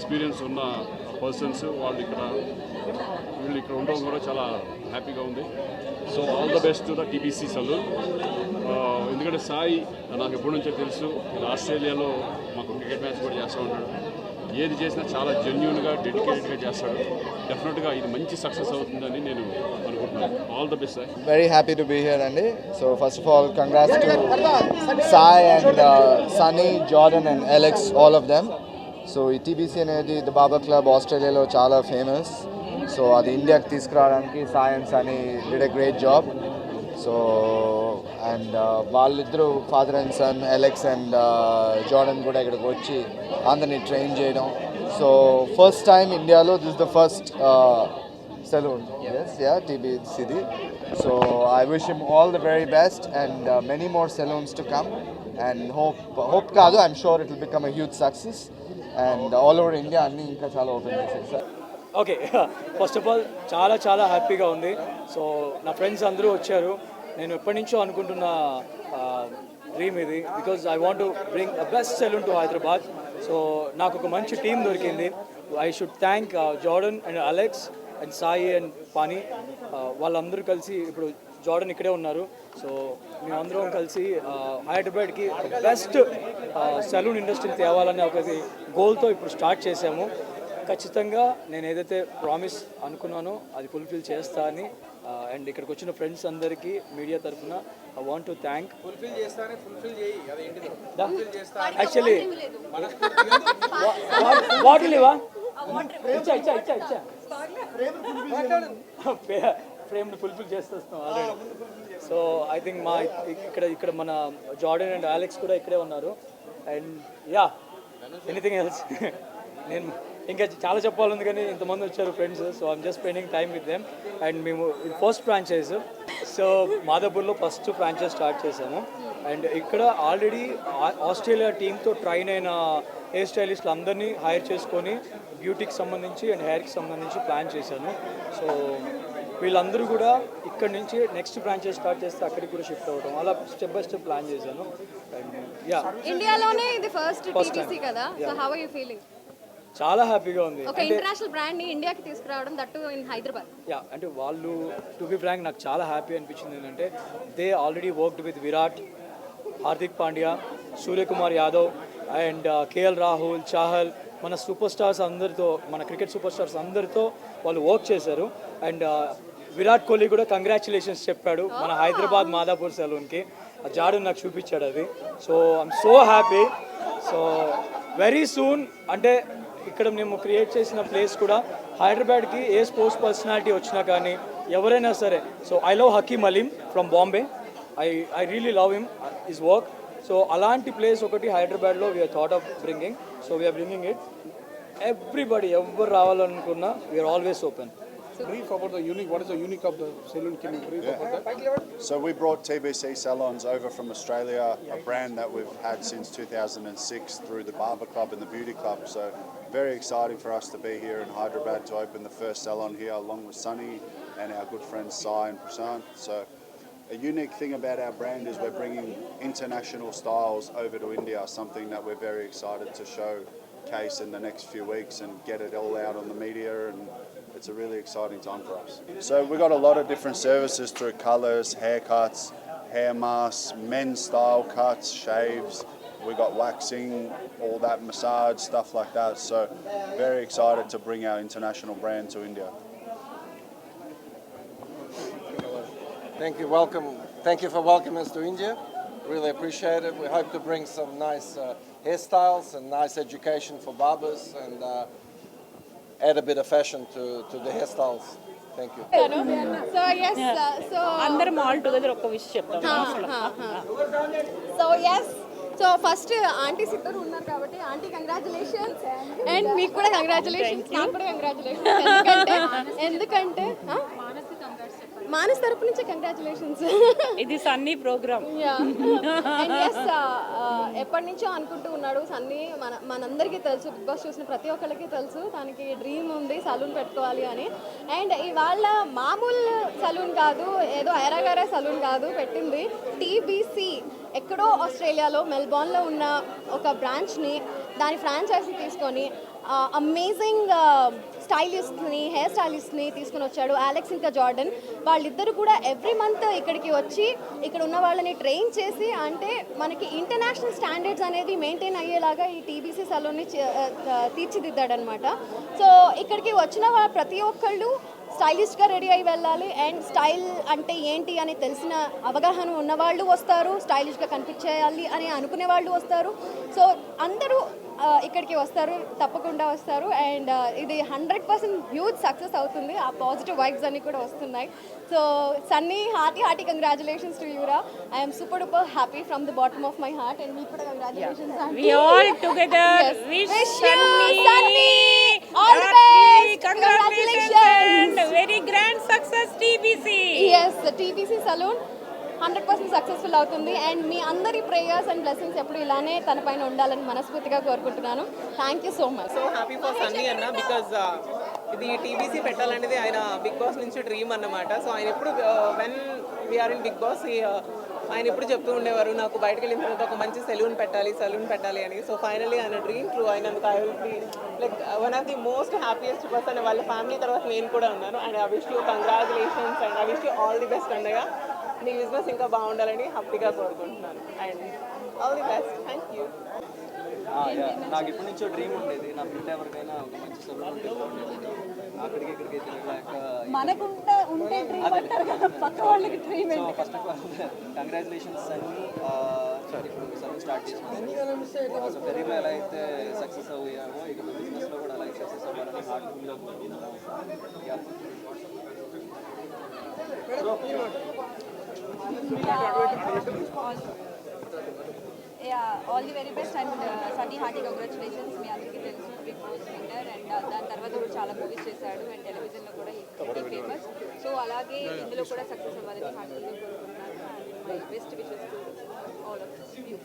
Experience ఉన్న persons వీళ్ళు ఇక్కడ ఉండడం కూడా చాలా హ్యాపీగా ఉంది. So all the best to the TBC salon. ఎందుకంటే సాయి నాకు ఎప్పటి నుంచో తెలుసు, ఆస్ట్రేలియాలో మాకు క్రికెట్ మ్యాచ్ కూడా చేస్తూ ఉంటాడు. ఏది చేసినా చాలా జెన్యూన్గా డెడికేటెడ్గా చేస్తాడు. డెఫినెట్గా ఇది మంచి సక్సెస్ అవుతుందని నేను అనుకుంటున్నాను. All the best sir. Very happy to be here అండి. So first of all, congrats to Sai and Sunny, Jordan and Alex, all of them. So ఈ టీబీసీ అనేది ద బాబా క్లబ్ ఆస్ట్రేలియాలో చాలా ఫేమస్. సో అది ఇండియాకి తీసుకురావడానికి Sai and Sunny did a great job. So and వాళ్ళిద్దరూ father and son Alex and Jordan కూడా ఇక్కడికి వచ్చి అందరినీ ట్రైన్ చేయడం. సో ఫస్ట్ టైం ఇండియాలో this the first saloon. Yes, yeah, TBCD. So I wish him all the very best and many more saloons to come. And hope kaadu, I'm sure it will become a huge success. And all over India, anni inka chala open చేశారు sir. Okay, first of all చాలా చాలా హ్యాపీగా ఉంది. So నా friends అందరూ వచ్చారు. నేను ఎప్పటి నుంచో అనుకుంటున్న డ్రీమ్ ఇది, because I want to bring a best salon to Hyderabad. So నాకు ఒక మంచి టీం దొరికింది. I should thank Jordan and Alex and Sai and Pani. వాళ్ళందరూ కలిసి ఇప్పుడు జార్డన్ ఇక్కడే ఉన్నారు. సో మేమందరం కలిసి హైదరాబాద్కి బెస్ట్ సెలూన్ ఇండస్ట్రీని తేవాలనే ఒక గోల్తో ఇప్పుడు స్టార్ట్ చేసాము. ఖచ్చితంగా నేను ఏదైతే ప్రామిస్ అనుకున్నానో అది ఫుల్ఫిల్ చేస్తా అని. అండ్ ఇక్కడికి వచ్చిన ఫ్రెండ్స్ అందరికీ మీడియా తరఫున I want to thank. Actually bottle ఇవా ఇచ్చా ఫ్రేమ్ని ఫుల్ఫిల్ చేసేస్తాం ఆల్రెడీ. సో ఐ థింక్ మా ఇక్కడ మన జార్డన్ అండ్ అలెక్స్ కూడా ఇక్కడే ఉన్నారు. అండ్ యా, ఎనీథింగ్ ఎల్స్ నేను ఇంకా చాలా చెప్పాలని కానీ ఇంతమంది వచ్చారు friends. So I'm just spending time with them. And మేము ఇది ఫస్ట్ ఫ్రాంచైజ్. సో మాదాపూర్లో ఫస్ట్ ఫ్రాంచైజ్ స్టార్ట్ చేసాము. అండ్ ఇక్కడ ఆల్రెడీ ఆస్ట్రేలియా టీంతో ట్రైన్ అయిన హెయిర్ స్టైలిస్టులు అందరినీ హైర్ చేసుకొని బ్యూటీకి సంబంధించి అండ్ హెయిర్కి సంబంధించి ప్లాన్ చేశాను. సో వీళ్ళందరూ కూడా ఇక్కడ నుంచి నెక్స్ట్ ఫ్రాంచైజ్ స్టార్ట్ చేస్తే అక్కడికి కూడా షిఫ్ట్ అవ్వడం, అలా స్టెప్ బై స్టెప్ ప్లాన్ చేశాను. అండ్ యా, ఇండియాలోనే ఇది ఫస్ట్ టీబీసీ కదా. So how are you feeling? చాలా హ్యాపీగా ఉంది. ఒక ఇంటర్నేషనల్ బ్రాండ్ ని ఇండియాకి తీసుకురావడం, దట్టు ఇన్ హైదరాబాద్. యా, అంటే వాళ్ళు టు బి ఫ్రాంక్ నాకు చాలా హ్యాపీ అనిపించింది. ఏంటంటే they already worked with Virat, Hardik Pandya, Suryakumar Yadav and KL Rahul, Chahal, మన సూపర్ స్టార్స్ అందరితో, మన క్రికెట్ సూపర్ స్టార్స్ అందరితో వాళ్ళు వర్క్ చేశారు. అండ్ విరాట్ కోహ్లీ కూడా కంగ్రాచులేషన్స్ చెప్పాడు మన హైదరాబాద్ మాదాపూర్ సెలూన్కి. జాడు నాకు చూపించాడు అది. So I'm so happy. So very soon అంటే ఇక్కడ మేము క్రియేట్ చేసిన ప్లేస్ కూడా హైదరాబాద్కి ఏ స్పోర్ట్స్ పర్సనాలిటీ వచ్చినా కానీ ఎవరైనా సరే. So I love Hakim Aalim from Bombay. I really love him, his work. So అలాంటి ప్లేస్ ఒకటి హైదరాబాద్లో we're thought of bringing. So we're bringing it. Everybody ఎవరు రావాలనుకున్నా we're always open. Brief about the unique. What is the unique of the saloon? Can you brief about that? So we brought TBC Salons over from Australia, a brand that we've had since 2006 through the Barber Club and the Beauty Club. So very exciting for us to be here in Hyderabad to open the first salon here along with Sunny and our good friends Sai and Prashant. So a unique thing about our brand is we're bringing international styles over to India, something that we're very excited to showcase in the next few weeks and get it all out on the media, and it's a really exciting time for us. So we've got a lot of different services through colours, haircuts, hair masks, men's style cuts, shaves. We've got waxing, all that massage, stuff like that. So very excited to bring our international brand to India. Thank you. Welcome. Thank you for welcoming us to India. Really appreciate it. We hope to bring some nice hairstyles and nice education for barbers and add a bit of fashion to the hairstyles. Thank you. So yes, so అందరం all together ఒక విషయం చెప్తాం. So yes, so first aunties ఇద్దరు ఉన్నారు కాబట్టి aunty congratulations. And మీకు కూడా congratulations, నాకు కూడా కంగ్రాచులేషన్స్. ఎందుకంటే మానస్ తరపు నుంచి కంగ్రాచులేషన్స్. ఇది సన్నీ ప్రోగ్రామ్. ఎప్పటి నుంచో అనుకుంటూ ఉన్నాడు సన్నీ. మనందరికీ తెలుసు, బిగ్ బాస్ చూసిన ప్రతి ఒక్కరికి తెలుసు తనకి డ్రీమ్ ఉంది సలూన్ పెట్టుకోవాలి అని. అండ్ ఇవాళ మామూలు సలూన్ కాదు, ఏదో ఐరాగారే సలూన్ కాదు పెట్టింది. టీబీసీ ఎక్కడో ఆస్ట్రేలియాలో మెల్బోర్న్లో ఉన్న ఒక బ్రాంచ్ని దాని ఫ్రాంచైజీ తీసుకొని అమేజింగ్ స్టైలిస్ట్ని హెయిర్ స్టైలిస్ట్ని తీసుకుని వచ్చాడు, అలెక్స్ ఇంకా జార్డన్. వాళ్ళిద్దరు కూడా ఎవ్రీ మంత్ ఇక్కడికి వచ్చి ఇక్కడ ఉన్న వాళ్ళని ట్రైన్ చేసి, అంటే మనకి ఇంటర్నేషనల్ స్టాండర్డ్స్ అనేది మెయింటైన్ అయ్యేలాగా ఈ టీబీసీ సలూన్ని తీర్చిదిద్దాడనమాట. సో ఇక్కడికి వచ్చిన ప్రతి ఒక్కళ్ళు స్టైలిష్గా రెడీ అయి వెళ్ళాలి, అండ్ స్టైల్ అంటే ఏంటి అని తెలిసిన అవగాహన ఉన్నవాళ్ళు వస్తారు, స్టైలిష్గా కనిపించేయాలి అని అనుకునే వాళ్ళు వస్తారు. సో అందరూ ఇక్కడికి వస్తారు, తప్పకుండా వస్తారు. అండ్ ఇది 100% హ్యూజ్ సక్సెస్ అవుతుంది. ఆ పాజిటివ్ వైబ్స్ అన్నీ కూడా వస్తున్నాయి. So Sunny, hearty congratulations to యూరా. I'm super duper happy from the bottom of my heart. And మీకు కూడా congratulations. We all together wish Sunny all the best. congratulations and very grand success TBC. Yes, TBC salon 100% successful అవుతుంది. And మీ అందరి prayers and blessings ఎప్పుడు ఇలానే తన పైన ఉండాలని మనస్ఫూర్తిగా కోరుకుంటున్నాను. Thank you so much. So happy for Sunny అన్న, బికాజ్ ఇది టీబీసీ పెట్టాలనేది ఆయన బిగ్ బాస్ నుంచి డ్రీమ్ అన్నమాట. సో ఆయన ఎప్పుడు when we are in Bigg Boss ఆయన ఎప్పుడు చెప్తూ ఉండేవారు, నాకు బయటకు వెళ్ళిన తర్వాత ఒక మంచి సెలూన్ పెట్టాలి అని. సో ఫైనలీ ఆయన డ్రీమ్ ట్రూ అయినందుకు I will be like one of the most happiest person. వాళ్ళ ఫ్యామిలీ తర్వాత నేను కూడా ఉన్నాను. And I wish you congratulations and I wish you all the best అన్నగా. నీ బిజినెస్ ఇంకా బాగుండాలని హ్యాపీగా కోరుకుంటున్నాను. And all the best. Thank you. నాకు ఇప్పటి నుంచో డ్రీమ్ ఉండేది, నా ఫ్రెండ్ ఎవరికైనా ఒక మంచి సలూన్ ఉంటే బాగుండేది. అక్కడికి ఇక్కడికి తిరగలేక so first of all congratulations అన్ని. ఇప్పుడు సలూన్ స్టార్ట్ చేసినాను. సో కెరీర్లో ఎలా అయితే సక్సెస్ అయ్యామో ఇక బిజినెస్లో కూడా అలాగే సక్సెస్ అవ్వాలని హార్ట్ఫుల్గా all the very best. And Sunny, hearty congratulations. మీ అందరికీ తెలుసు బిగ్ బాస్ విన్నర్, అండ్ దాని తర్వాత కూడా చాలా మూవీస్ చేశాడు అండ్ టెలివిజన్లో కూడా ఫేమస్. సో అలాగే ఇందులో కూడా సక్సెస్ అవ్వాలని హార్టీగా కోరుకుంటున్నాను. And my best wishes to all of you.